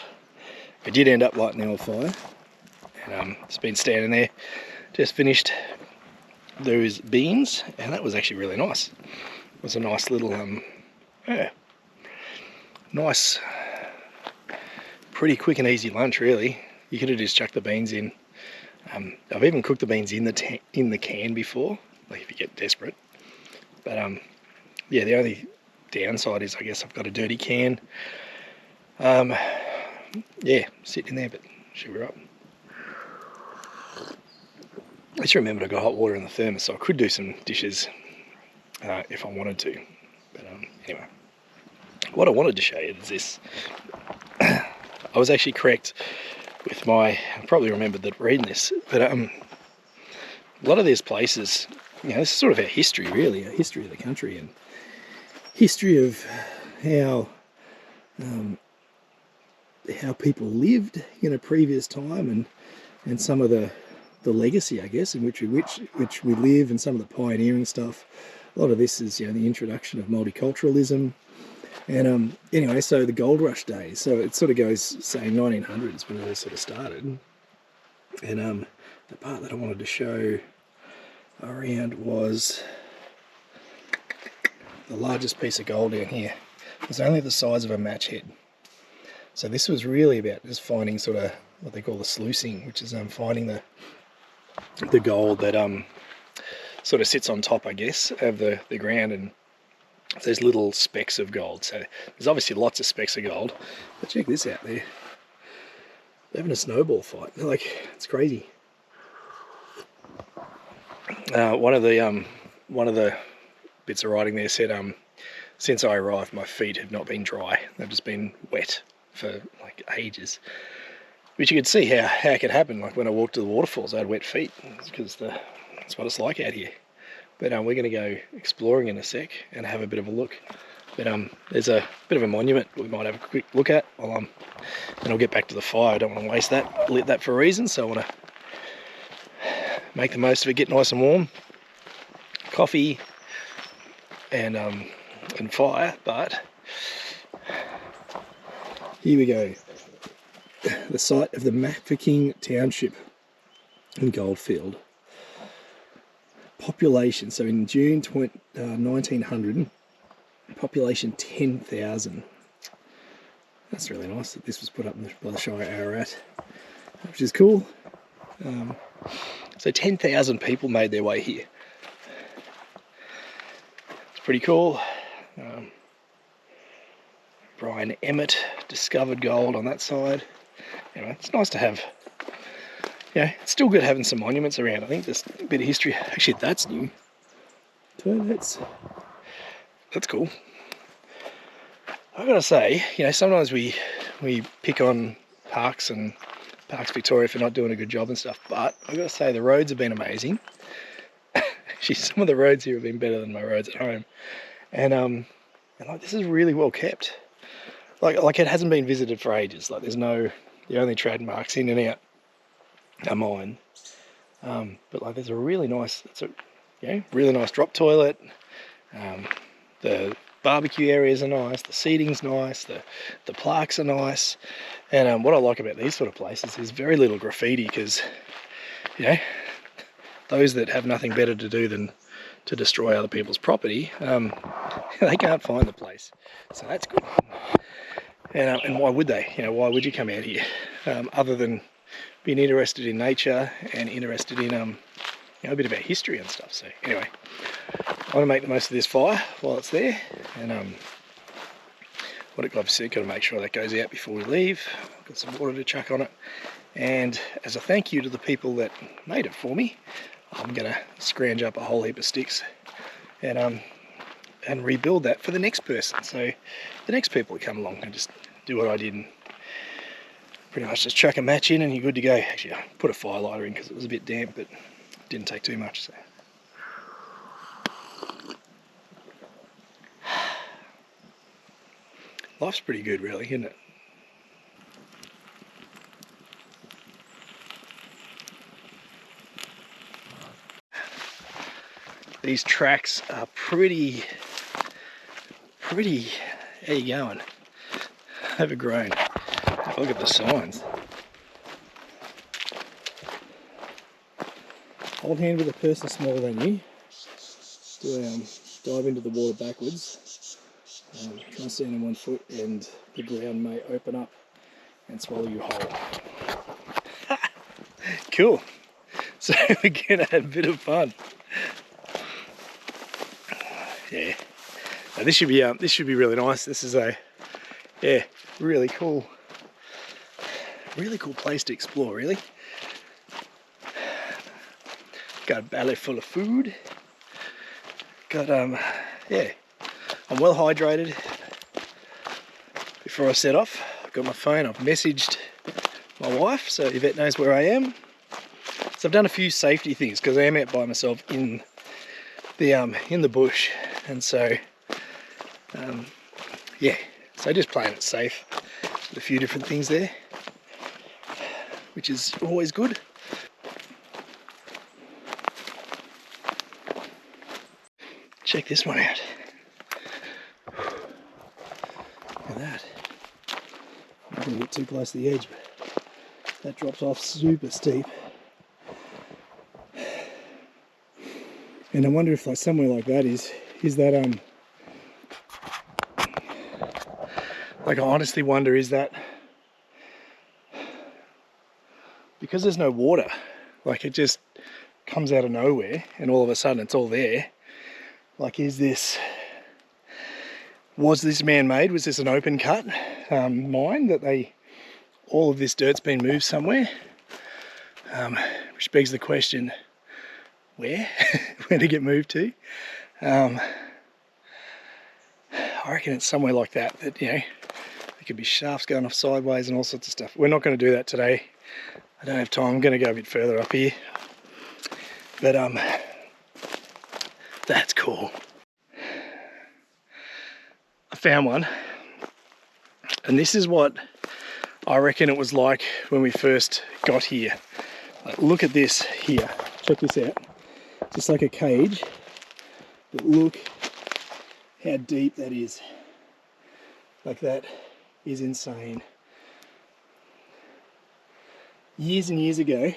I did end up lighting the old fire, and it's been standing there. Just finished those beans, and that was actually really nice. It was a nice little nice, pretty quick and easy lunch really. You could have just chucked the beans in. I've even cooked the beans in the can before, like if you get desperate. But yeah, the only downside is I guess I've got a dirty can. Yeah, sitting in there, but should be right. I just remembered I got hot water in the thermos, so I could do some dishes if I wanted to. But anyway, what I wanted to show you is this. I was actually correct with I probably remembered that reading this, but a lot of these places, this is sort of our history really, our history of the country and history of how people lived in a previous time, and some of the legacy, I guess, in which we live, and some of the pioneering stuff. A lot of this is the introduction of multiculturalism, And anyway, so the gold rush days, so it sort of goes, say, 1900s when it all sort of started. And the part that I wanted to show around was the largest piece of gold down here. It was only the size of a match head. So this was really about just finding sort of what they call the sluicing, which is finding the gold that sort of sits on top, I guess, of the ground, and there's little specks of gold. So there's obviously lots of specks of gold. But check this out, they're having a snowball fight. Like, it's crazy. One of the bits of writing there said, since I arrived, my feet have not been dry. They've just been wet for like ages. Which you could see how it could happen. Like when I walked to the waterfalls, I had wet feet, because that's what it's like out here. But we're going to go exploring in a sec and have a bit of a look. But there's a bit of a monument we might have a quick look at. And I'll get back to the fire. I don't want to waste that. I lit that for a reason, so I want to make the most of it, get nice and warm. Coffee and fire. But here we go. The site of the Mafeking Township in Goldfield. Population, so in June 1900, population 10,000. That's really nice that this was put up by the Shire Ararat, which is cool. So 10,000 people made their way here. It's pretty cool. Brian Emmett discovered gold on that side. Anyway, it's nice to have. Yeah, it's still good having some monuments around. I think there's a bit of history. Actually, that's new. Toilets. That's cool. I've got to say, sometimes we pick on Parks and Parks Victoria for not doing a good job and stuff, but I've got to say the roads have been amazing. Actually, some of the roads here have been better than my roads at home. And like, this is really well kept. Like it hasn't been visited for ages. Like the only trademarks in and out are mine. But like there's a really nice, really nice drop toilet. The barbecue areas are nice, the seating's nice, the plaques are nice. And what I like about these sort of places is very little graffiti, because those that have nothing better to do than to destroy other people's property, they can't find the place. So that's good. And why would they? Why would you come out here other than being interested in nature and interested in a bit about history and stuff? So anyway, I want to make the most of this fire while it's there, and obviously got to make sure that goes out before we leave. Got some water to chuck on it, and as a thank you to the people that made it for me, I'm gonna scrounge up a whole heap of sticks and rebuild that for the next person. So the next people that come along and just do what I did and pretty much just chuck a match in and you're good to go. Actually, I put a fire lighter in because it was a bit damp, but it didn't take too much. So life's pretty good, really, isn't it? These tracks are pretty, how you going? Overgrown. Look at the signs. Hold hand with a person smaller than you. Dive into the water backwards. Try and stand on 1 foot and the ground may open up and swallow you whole. Cool. So we're gonna have a bit of fun. Yeah. Now this should be really nice. This is really cool place to explore, really. Got a belly full of food. Got I'm well hydrated. Before I set off, I've got my phone. I've messaged my wife, so Yvette knows where I am. So I've done a few safety things because I am out by myself in the bush, and so so just playing it safe with a few different things there, which is always good. Check this one out. that. I'm not going to get too close to the edge, but that drops off super steep. And I wonder if like somewhere like that is that like I honestly wonder, is that because there's no water, like it just comes out of nowhere and all of a sudden it's all there. Like, was this man-made? Was this an open cut mine that all of this dirt's been moved somewhere? Which begs the question, where? Where to get moved to? I reckon it's somewhere like that, you know, there could be shafts going off sideways and all sorts of stuff. We're not going to do that today. I don't have time. I'm going to go a bit further up here. But that's cool. I found one, and this is what I reckon it was like when we first got here. Like, look at this here. Check this out. Just like a cage, but look how deep that is. Like, that is insane. Years and years ago,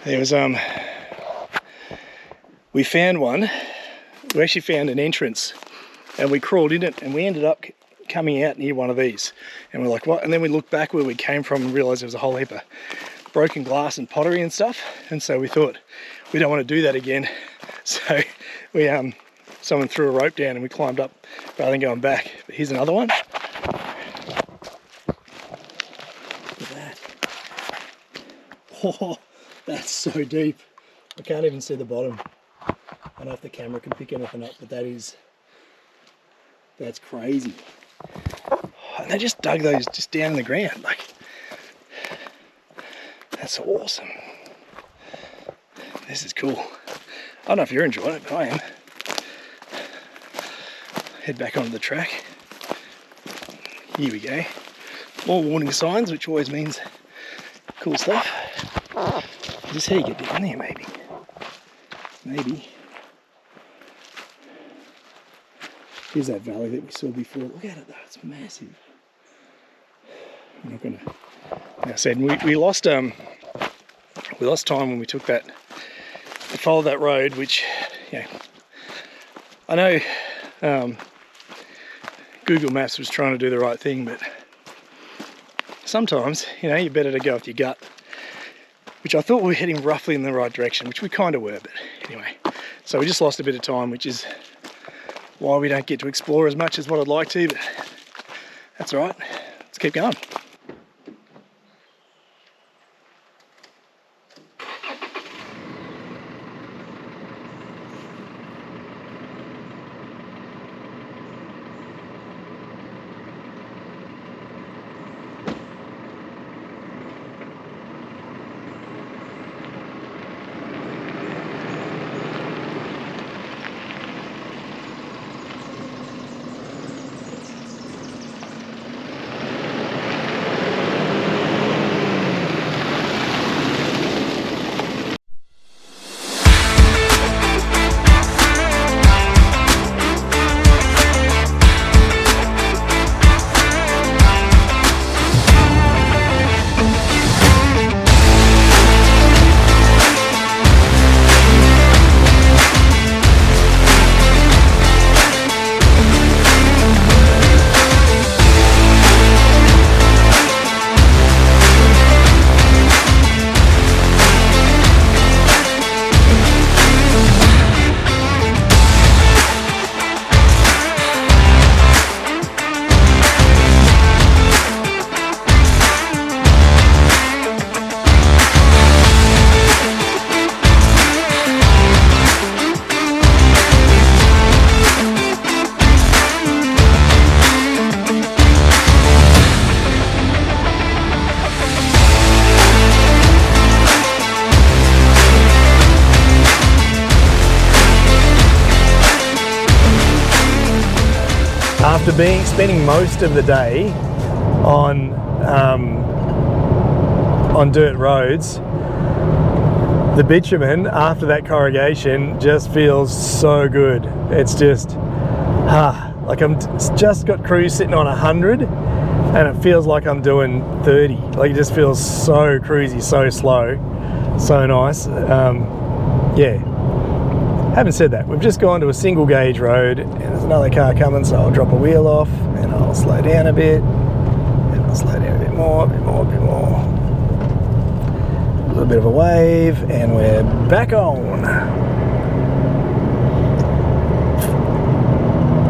there was we found one. We actually found an entrance, and we crawled in it, and we ended up coming out near one of these. And we're like, what? And then we looked back where we came from and realised there was a whole heap of broken glass and pottery and stuff. And so we thought, we don't want to do that again. So we someone threw a rope down and we climbed up rather than going back. But here's another one. Look at that. Oh, that's so deep. I can't even see the bottom. I don't know if the camera can pick anything up, but that's crazy. And they just dug those just down in the ground. Like, that's awesome. This is cool. I don't know if you're enjoying it, but I am. Head back onto the track. Here we go. More warning signs, which always means cool stuff. Is this how you get down there, maybe? Maybe. Here's that valley that we saw before. Look at it though, it's massive. I'm not gonna, like I said, we lost time when we took that, we followed that road, which, yeah, I know Google Maps was trying to do the right thing, but sometimes, you know, you're better to go with your gut, which I thought we were heading roughly in the right direction, which we kind of were, but anyway. So we just lost a bit of time, which is why we don't get to explore as much as what I'd like to, but that's all right. Let's keep going. After spending most of the day on dirt roads, the bitumen after that corrugation just feels so good. It's just, Like I'm just got cruise sitting on 100 and it feels like I'm doing 30. Like it just feels so cruisy, so slow, so nice. Yeah. Having said that, we've just gone to a single gauge road and there's another car coming, so I'll drop a wheel off and I'll slow down a bit and I'll slow down a bit more, a bit more, a bit more. A little bit of a wave and we're back on.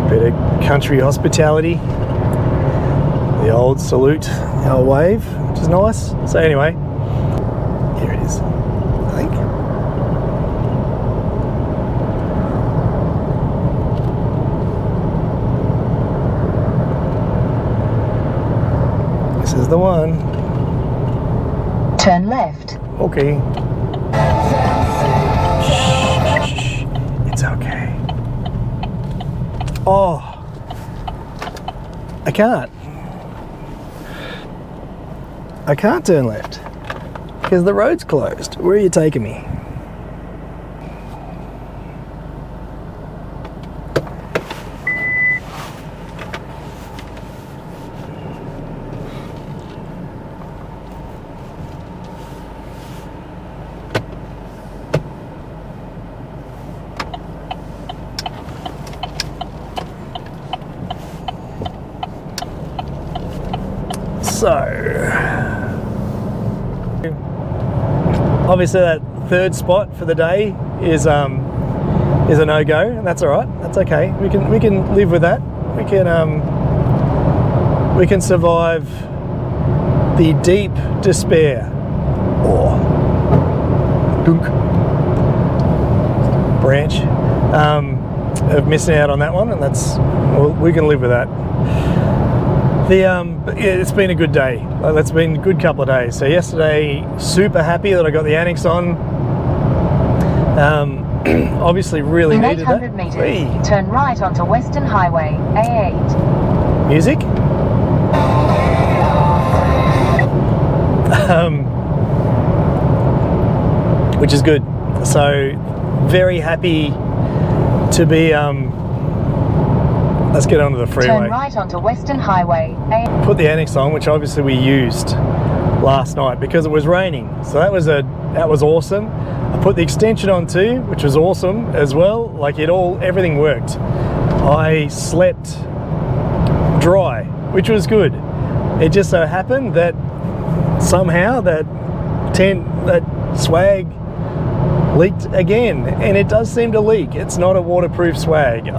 Bit of country hospitality. The old salute, our wave, which is nice. So anyway, here it is, I think. This is the one. Turn left. Okay. Shh. It's okay. Oh, I can't turn left because the road's closed. Where are you taking me? So, obviously that third spot for the day is a no-go, and that's all right. That's okay. We can live with that. We can survive the deep despair or branch of missing out on that one, and we can live with that. It's been a good day. It's been a good couple of days. So yesterday, super happy that I got the annex on. Obviously really In needed 800 that. meters, Whee. turn right onto Western Highway, A8. Music. Which is good. So very happy to be let's get onto the freeway. Turn right onto Western Highway, A8. Put the annex on, which obviously we used last night because it was raining. So that was awesome. I put the extension on too, which was awesome as well. Like everything worked. I slept dry, which was good. It just so happened that somehow that swag leaked again, and it does seem to leak. It's not a waterproof swag.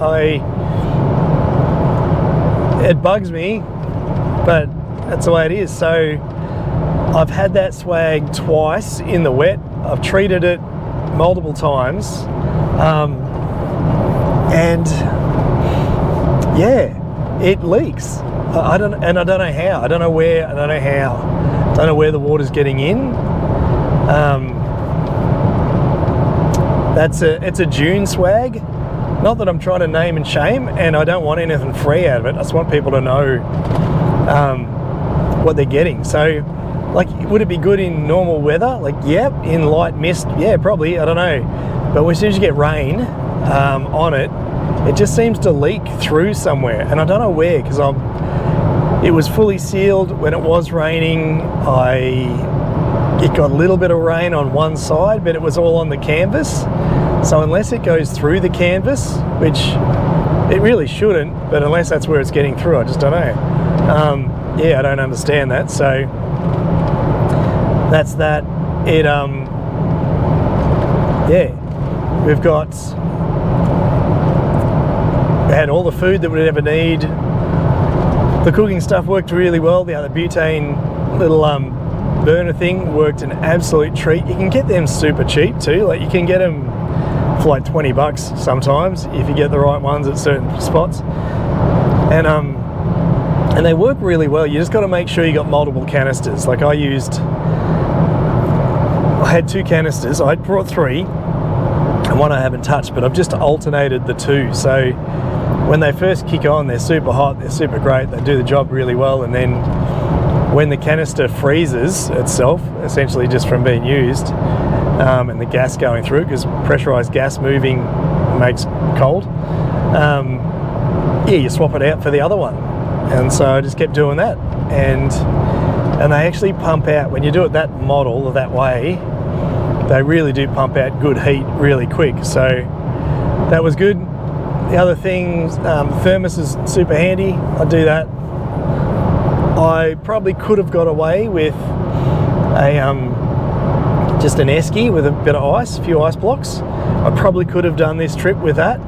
It bugs me, but that's the way it is. So I've had that swag twice in the wet. I've treated it multiple times, and yeah, it leaks. I don't know how. I don't know where. I don't know how. I don't know where the water's getting in. It's a June swag. Not that I'm trying to name and shame, and I don't want anything free out of it. I just want people to know what they're getting. So, like, would it be good in normal weather? Like, yeah, in light mist, yeah, probably, I don't know. But as soon as you get rain on it, it just seems to leak through somewhere, and I don't know where, because it was fully sealed when it was raining. It got a little bit of rain on one side, but it was all on the canvas. So unless it goes through the canvas, which it really shouldn't, but unless that's where it's getting through, I just don't know. Yeah, I don't understand that. So that's that. Yeah, we had all the food that we'd ever need. The cooking stuff worked really well. The other butane little burner thing worked an absolute treat. You can get them super cheap too. Like, you can get them for like $20 sometimes if you get the right ones at certain spots, and they work really well. You just got to make sure you got multiple canisters. Like, I had 2 canisters. I brought 3 and one I haven't touched, but I've just alternated the 2. So when they first kick on, they're super hot, they're super great, they do the job really well, and then when the canister freezes itself, essentially just from being used, and the gas going through, because pressurized gas moving makes cold, yeah, you swap it out for the other one. And so I just kept doing that, and they actually pump out, when you do it that model or that way, they really do pump out good heat really quick. So that was good. The other thing, thermos is super handy. I do that. I probably could have got away with just an esky with a bit of ice, a few ice blocks. I probably could have done this trip with that.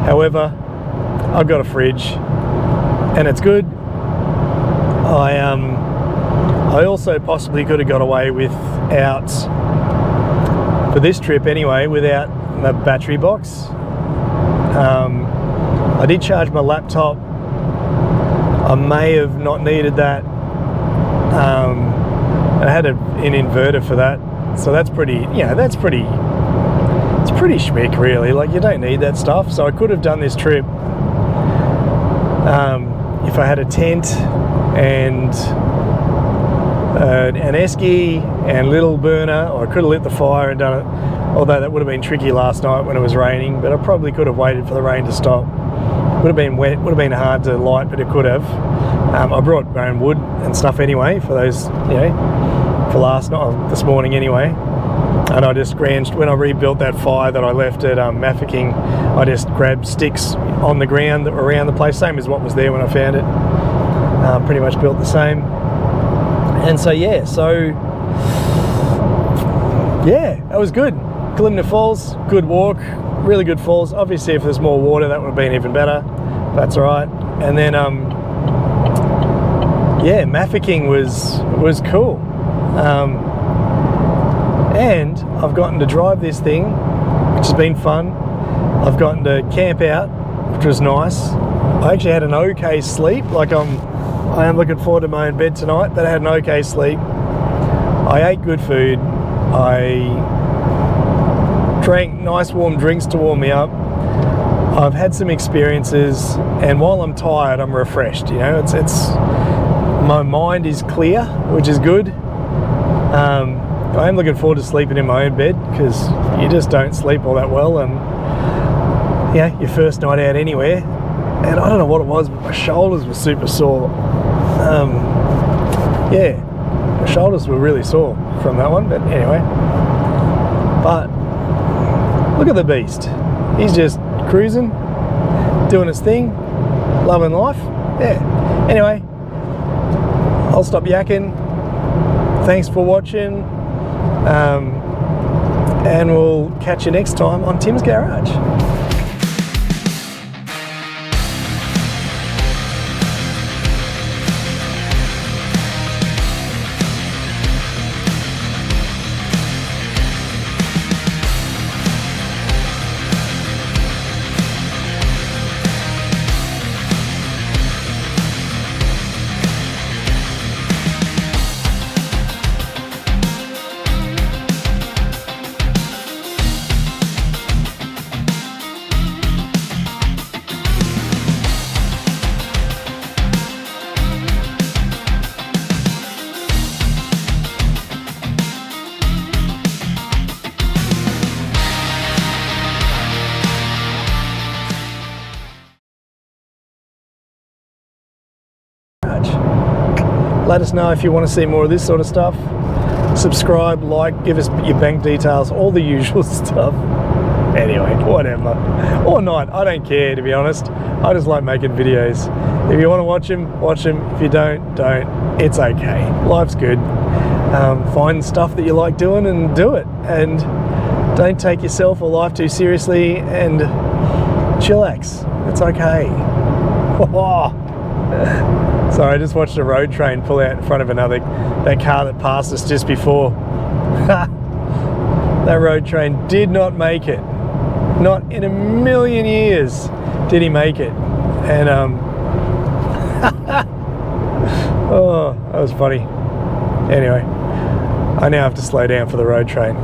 However, I've got a fridge and it's good. I also possibly could have got away without, for this trip anyway, without my battery box. I did charge my laptop. I may have not needed that. I had an inverter for that, so that's pretty, you know, it's pretty schmick really. Like, you don't need that stuff. So I could have done this trip if I had a tent and an esky and little burner, or I could have lit the fire and done it. Although that would have been tricky last night when it was raining, but I probably could have waited for the rain to stop. Would have been wet, would have been hard to light, but it could have. I brought my own wood and stuff anyway for those, you know, for last night, this morning anyway. And I just when I rebuilt that fire that I left at Mafeking, I just grabbed sticks on the ground around the place, same as what was there when I found it. Pretty much built the same. And so yeah, that was good. Kalimna Falls, good walk, really good falls. Obviously, if there's more water, that would have been even better. That's all right. And then, yeah, Mafeking was cool. And I've gotten to drive this thing, which has been fun. I've gotten to camp out, which was nice. I actually had an okay sleep. Like, I am looking forward to my own bed tonight, but I had an okay sleep. I ate good food. I drank nice warm drinks to warm me up. I've had some experiences, and while I'm tired, I'm refreshed. You know, it's my mind is clear, which is good. I am looking forward to sleeping in my own bed, because you just don't sleep all that well, and yeah, your first night out anywhere. And I don't know what it was, but my shoulders were super sore. Yeah, my shoulders were really sore from that one, but anyway. But look at the beast. He's just cruising, doing his thing, loving life. Yeah. Anyway, I'll stop yakking. Thanks for watching. And we'll catch you next time on Tim's Garage. Let us know if you want to see more of this sort of stuff. Subscribe, like, give us your bank details, all the usual stuff. Anyway, whatever. Or not, I don't care, to be honest. I just like making videos. If you want to watch them, watch them. If you don't, don't. It's okay. Life's good. Find stuff that you like doing and do it. And don't take yourself or life too seriously, and chillax. It's okay. Sorry, I just watched a road train pull out in front of that car that passed us just before. That road train did not make it. Not in a million years did he make it. And oh, that was funny. Anyway, I now have to slow down for the road train.